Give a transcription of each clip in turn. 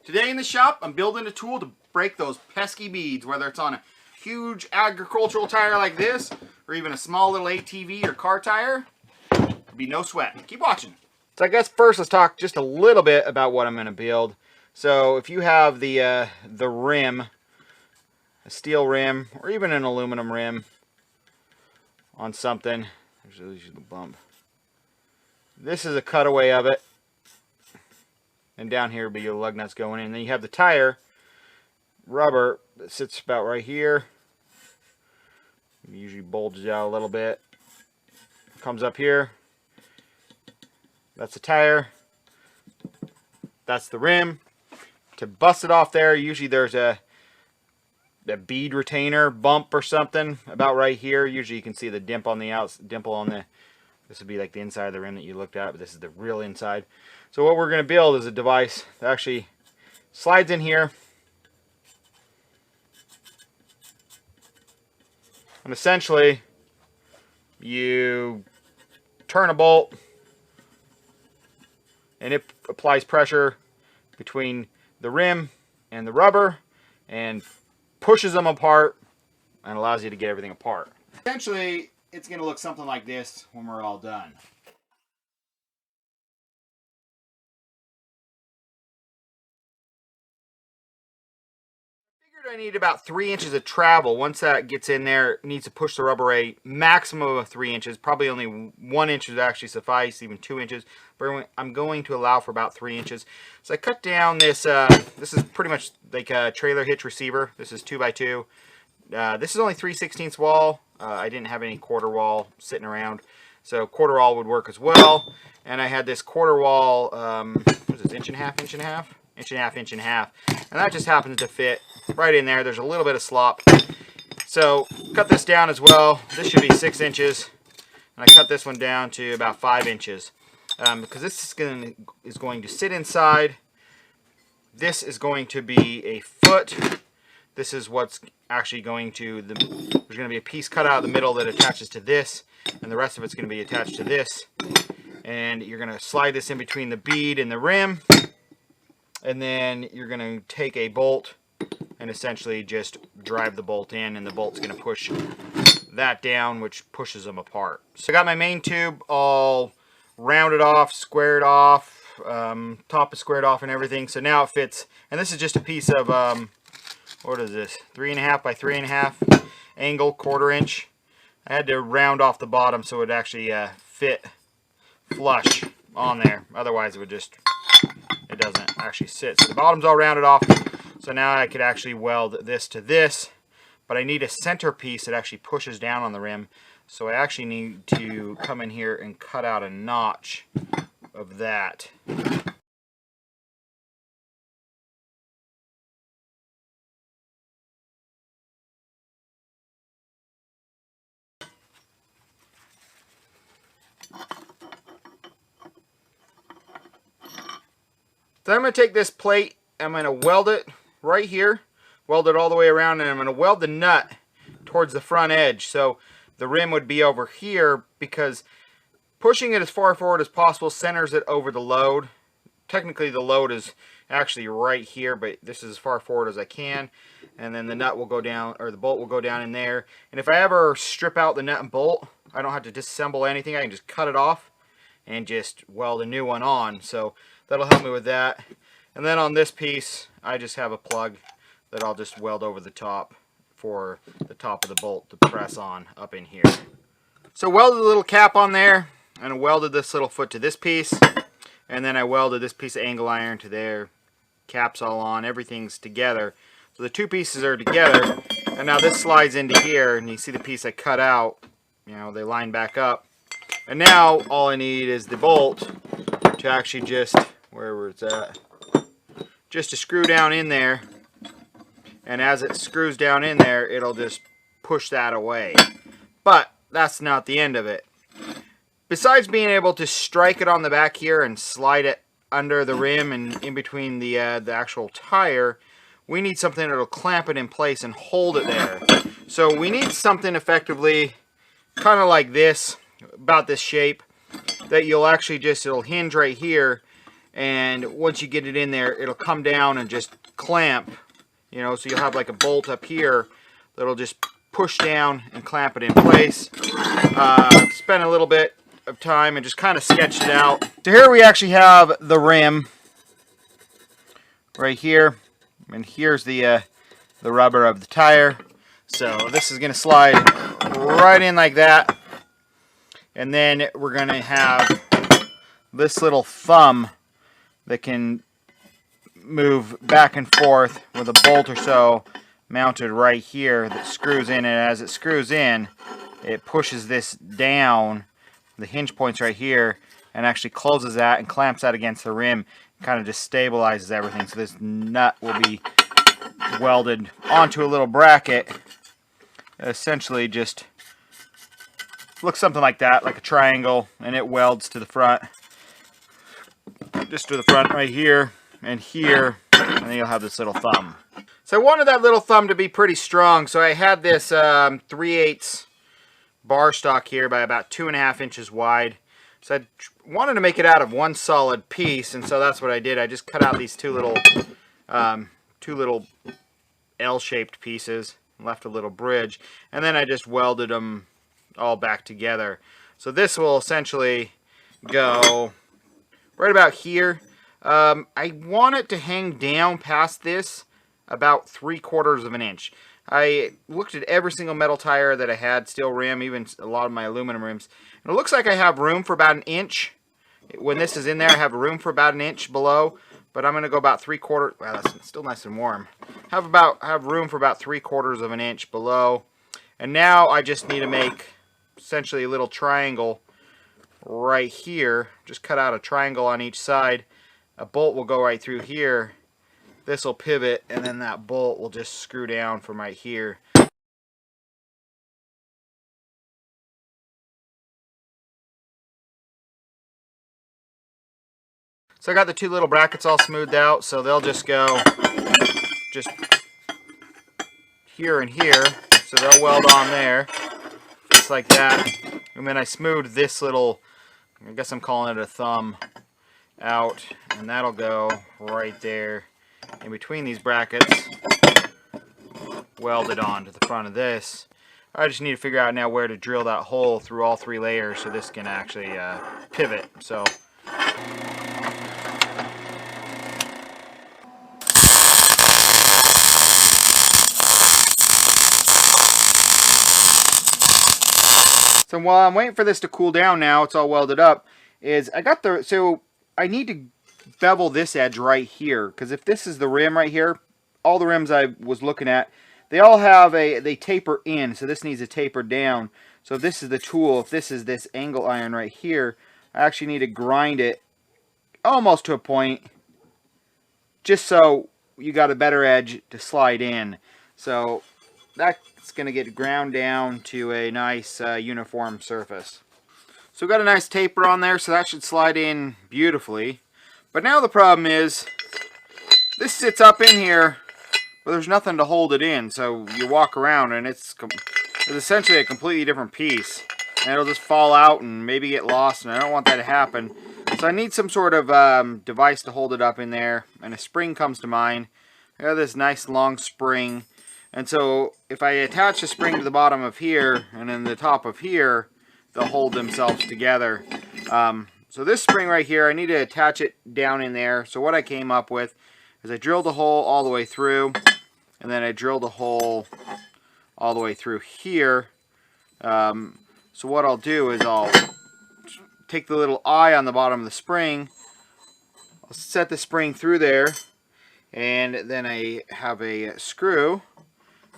Today in the shop, I'm building a tool to break those pesky beads, whether it's on a huge agricultural tire like this, or even a small little ATV or car tire. There'll be no sweat. Keep watching. So I guess first let's talk just a little bit about what I'm going to build. So if you have the rim, a steel rim, or even an aluminum rim on something, there's usually the bump. This is a cutaway of it. And down here will be your lug nuts going in. Then you have the tire rubber that sits about right here. It usually bulges out a little bit. Comes up here. That's the tire. That's the rim. To bust it off there, usually there's a bead retainer bump or something about right here. Usually you can see the dimple on the this would be like the inside of the rim that you looked at, but this is the real inside. So what we're going to build is a device that actually slides in here. And essentially, you turn a bolt, and it applies pressure between the rim and the rubber, and pushes them apart, and allows you to get everything apart. Essentially, it's going to look something like this when we're all done. I need about 3 inches of travel. Once that gets in there, it needs to push the rubber a maximum of 3 inches. Probably only 1 inch would actually suffice, even 2 inches. But I'm going to allow for about 3 inches. So I cut down this. This is pretty much like a trailer hitch receiver. This is 2x2. This is only 3/16 wall. I didn't have any quarter wall sitting around, so quarter wall would work as well. And I had this quarter wall. What is this? Inch and a half. Inch and a half. And that just happens to fit right in there. There's a little bit of slop. So cut this down as well. This should be 6 inches. And I cut this one down to about 5 inches. Because this is going to sit inside. This is going to be a foot. This is what's actually going to, there's going to be a piece cut out of the middle that attaches to this. And the rest of it's going to be attached to this. And you're going to slide this in between the bead and the rim. And then you're going to take a bolt and essentially just drive the bolt in, and the bolt's going to push that down, which pushes them apart. So I got my main tube all rounded off, squared off, top is squared off and everything. So now it fits, and this is just a piece of, what is this, 3.5 by 3.5 angle, 1/4 inch. I had to round off the bottom so it actually fit flush on there. Otherwise it would just, it doesn't actually sit. So the bottom's all rounded off. So now I could actually weld this to this, but I need a center piece that actually pushes down on the rim. So I actually need to come in here and cut out a notch of that. So I'm going to take this plate, I'm going to weld it right here, weld it all the way around, and I'm going to weld the nut towards the front edge. So the rim would be over here, because pushing it as far forward as possible centers it over the load. Technically the load is actually right here, but this is as far forward as I can. And then the nut will go down, or the bolt will go down in there. And if I ever strip out the nut and bolt, I don't have to disassemble anything. I can just cut it off and just weld a new one on. So that'll help me with that. And then on this piece, I just have a plug that I'll just weld over the top for the top of the bolt to press on up in here. So welded the little cap on there, and I welded this little foot to this piece, and then I welded this piece of angle iron to there. Caps all on, everything's together. So the two pieces are together, and now this slides into here, and you see the piece I cut out, you know, they line back up. And now all I need is the bolt to actually just, wherever it's at, just to screw down in there, and as it screws down in there, it'll just push that away. But that's not the end of it. Besides being able to strike it on the back here and slide it under the rim and in between the actual tire, we need something that'll clamp it in place and hold it there. So we need something effectively kind of like this, about this shape, that you'll actually just, it'll hinge right here, and once you get it in there, it'll come down and just clamp, you know, so you'll have like a bolt up here that'll just push down and clamp it in place. Spend a little bit of time and just kind of sketched it out. So here we actually have the rim right here, and here's the rubber of the tire. So this is going to slide right in like that, and then we're going to have this little thumb that can move back and forth with a bolt or so mounted right here that screws in, and as it screws in, it pushes this down, the hinge points right here, and actually closes that and clamps that against the rim, kind of just stabilizes everything. So this nut will be welded onto a little bracket that essentially just looks something like that, like a triangle, and it welds to the front, just to the front right here and here, and then you'll have this little thumb. So I wanted that little thumb to be pretty strong, so I had this 3/8 bar stock here by about 2.5 inches wide. So I wanted to make it out of one solid piece, and so that's what I did. I just cut out these two little L-shaped pieces, left a little bridge, and then I just welded them all back together. So this will essentially go right about here. I want it to hang down past this about 3/4 of an inch. I looked at every single metal tire that I had, steel rim, even a lot of my aluminum rims, and it looks like I have room for about 1 inch. When this is in there, I have room for about 1 inch below, but I'm going to go about 3/4. Wow, that's still nice and warm. Have room for about 3/4 of an inch below, and now I just need to make essentially a little triangle right here. Just cut out a triangle on each side. A bolt will go right through here. This will pivot, and then that bolt will just screw down from right here. So I got the two little brackets all smoothed out, so they'll just go just here and here. So they'll weld on there, just like that. And then I smoothed this little, I guess I'm calling it a thumb, out, and that'll go right there in between these brackets, welded on to the front of this. I just need to figure out now where to drill that hole through all 3 layers so this can actually pivot. So while I'm waiting for this to cool down now, it's all welded up, so I need to bevel this edge right here, because if this is the rim right here, all the rims I was looking at, they all have they taper in, so this needs to taper down. So if this is the tool, if this is this angle iron right here, I actually need to grind it almost to a point, just so you got a better edge to slide in. So that's going to get ground down to a nice uniform surface. So we've got a nice taper on there, so that should slide in beautifully. But now the problem is, this sits up in here, but there's nothing to hold it in. So you walk around and it's essentially a completely different piece. And it'll just fall out and maybe get lost, and I don't want that to happen. So I need some sort of device to hold it up in there, and a spring comes to mind. I got this nice long spring. And so if I attach the spring to the bottom of here and then the top of here, they'll hold themselves together. So this spring right here, I need to attach it down in there. So what I came up with is I drilled a hole all the way through, and then I drilled a hole all the way through here. So what I'll do is I'll take the little eye on the bottom of the spring, I'll set the spring through there, and then I have a screw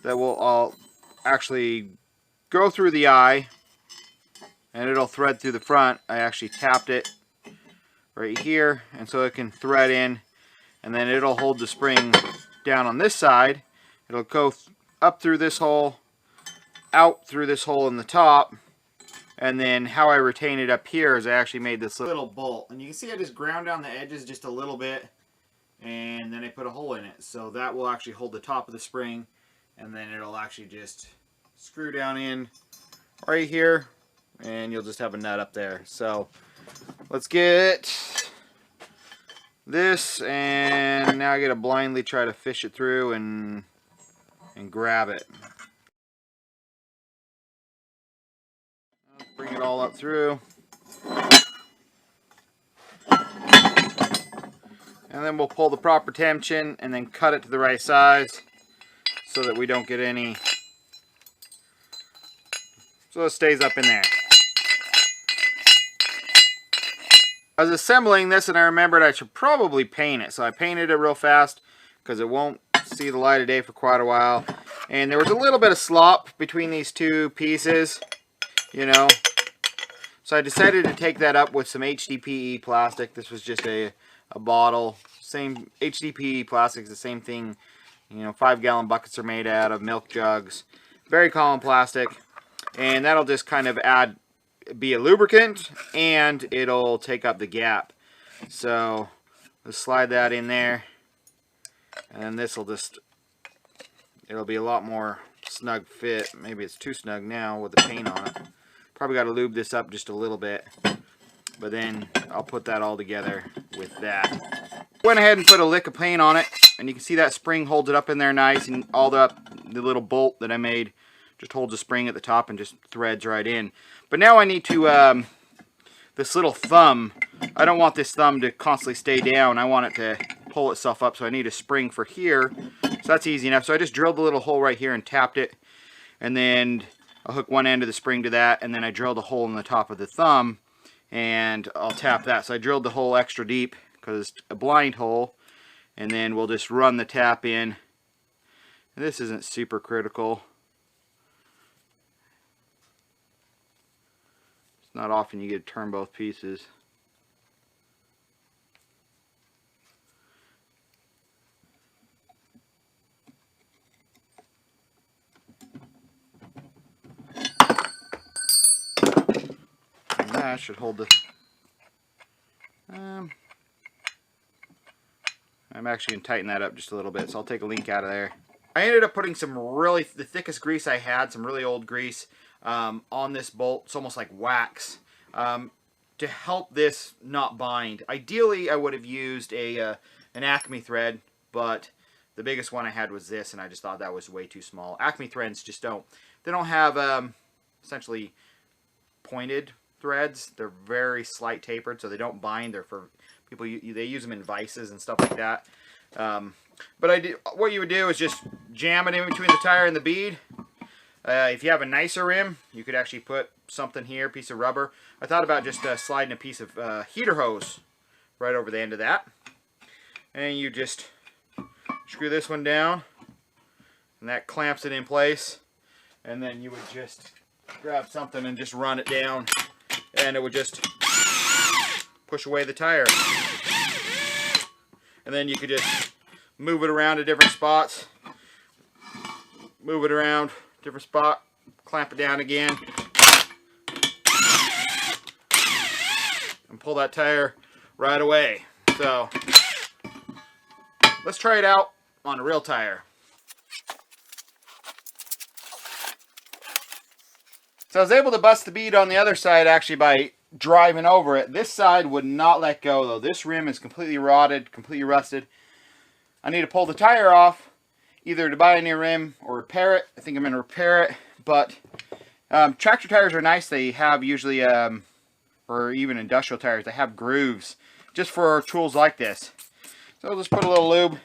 that will actually go through the eye, and it'll thread through the front. I actually tapped it right here, and so it can thread in, and then it'll hold the spring down on this side. It'll go up through this hole, out through this hole in the top, and then how I retain it up here is I actually made this little bolt, and you can see I just ground down the edges just a little bit, and then I put a hole in it, so that will actually hold the top of the spring, and then it'll actually just screw down in right here, and you'll just have a nut up there. So let's get this, and now I gotta blindly try to fish it through and grab it. Bring it all up through. And then we'll pull the proper tension and then cut it to the right size so that we don't get any, so it stays up in there. I was assembling this and I remembered I should probably paint it. So I painted it real fast because it won't see the light of day for quite a while. And there was a little bit of slop between these two pieces, you know. So I decided to take that up with some HDPE plastic. This was just a bottle. Same HDPE plastic is the same thing, you know, 5-gallon buckets are made out of, milk jugs. Very common plastic. And that'll just kind of be a lubricant, and it'll take up the gap. So let's slide that in there, and this will just, it'll be a lot more snug fit. Maybe it's too snug now with the paint on it. Probably got to lube this up just a little bit, but then I'll put that all together with that. Went ahead and put a lick of paint on it, and you can see that spring holds it up in there nice, and all the little bolt that I made just holds the spring at the top and just threads right in. But now I need to, this little thumb, I don't want this thumb to constantly stay down. I want it to pull itself up, so I need a spring for here. So that's easy enough. So I just drilled a little hole right here and tapped it. And then I'll hook one end of the spring to that, and then I drilled a hole in the top of the thumb, and I'll tap that. So I drilled the hole extra deep because it's a blind hole. And then we'll just run the tap in. And this isn't super critical. Not often you get to turn both pieces. And that should hold the... I'm actually going to tighten that up just a little bit, so I'll take a link out of there. I ended up putting the thickest grease I had, some really old grease, on this bolt. It's almost like wax, to help this not bind. Ideally I would have used an Acme thread, but the biggest one I had was this, and I just thought that was way too small. Acme threads just don't have essentially pointed threads. They're very slight tapered, so they don't bind. They're for people, they use them in vices and stuff like that. But what you would do is just jam it in between the tire and the bead. If you have a nicer rim, you could actually put something here, piece of rubber. I thought about just sliding a piece of heater hose right over the end of that. And you just screw this one down, and that clamps it in place. And then you would just grab something and just run it down, and it would just push away the tire. And then you could just move it around to different spots. Move it around, different spot, clamp it down again, and pull that tire right away. So let's try it out on a real tire. So I was able to bust the bead on the other side actually by driving over it. This side would not let go though. This rim is completely rotted, completely rusted. I need to pull the tire off, either to buy a new rim or repair it. I think I'm going to repair it, but tractor tires are nice. They have usually, or even industrial tires, they have grooves just for tools like this. So I'll just put a little lube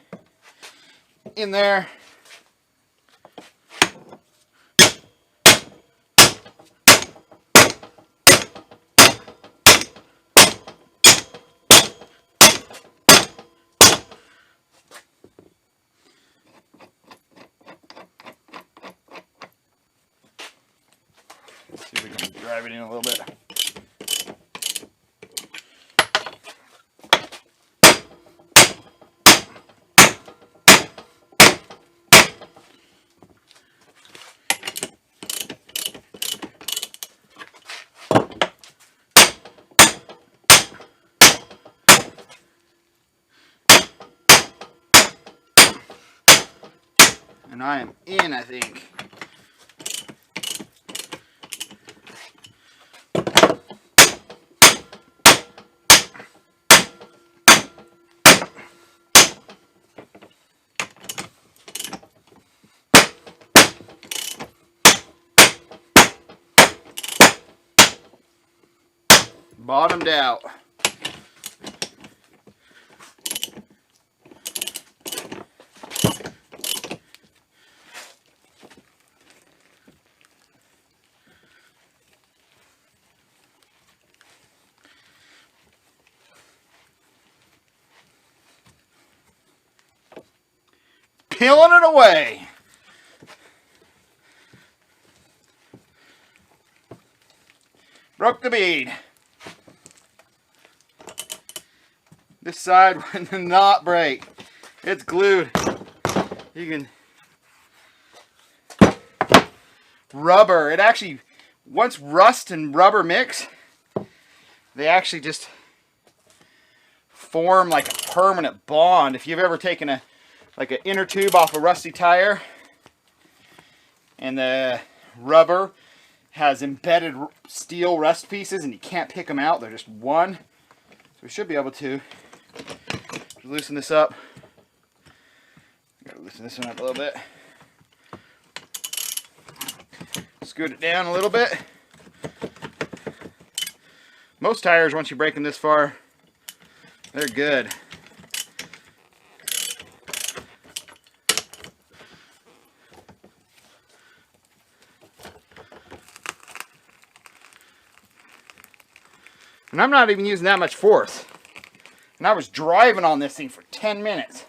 in there. See if we can drive it in a little bit. And I am in, I think. bottomed out. Peeling it away. Broke the bead. This side would not break. It's glued. You can rubber. It actually, once rust and rubber mix, they actually just form like a permanent bond. If you've ever taken an inner tube off a rusty tire and the rubber has embedded steel rust pieces and you can't pick them out, they're just one. So we should be able to loosen this up. Gotta loosen this one up a little bit. Scoot it down a little bit. Most tires, once you break them this far, they're good. And I'm not even using that much force. And I was driving on this thing for 10 minutes.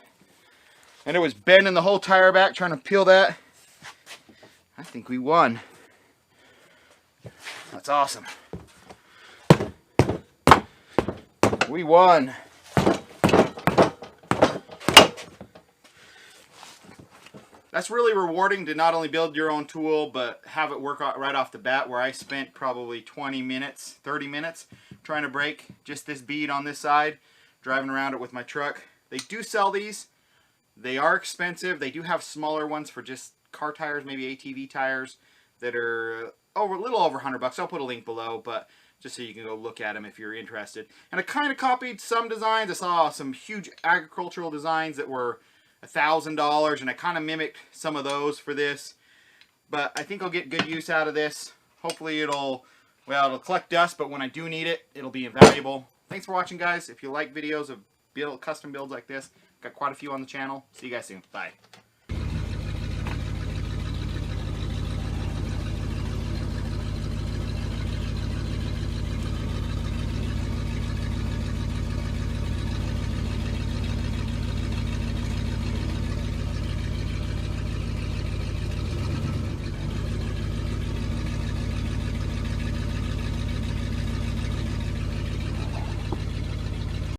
And it was bending the whole tire back trying to peel that. I think we won. That's awesome. We won. That's really rewarding to not only build your own tool, but have it work out right off the bat, where I spent probably 20 minutes, 30 minutes trying to break just this bead on this side, driving around it with my truck. They do sell these. They are expensive. They do have smaller ones for just car tires, maybe ATV tires, that are a little over $100. I'll put a link below, but just so you can go look at them if you're interested. And I kind of copied some designs. I saw some huge agricultural designs that were $1,000, and I kind of mimicked some of those for this. But I think I'll get good use out of this. Hopefully it'll collect dust, but when I do need it, it'll be invaluable. Thanks for watching, guys. If you like videos of custom builds like this, got quite a few on the channel. See you guys soon. Bye.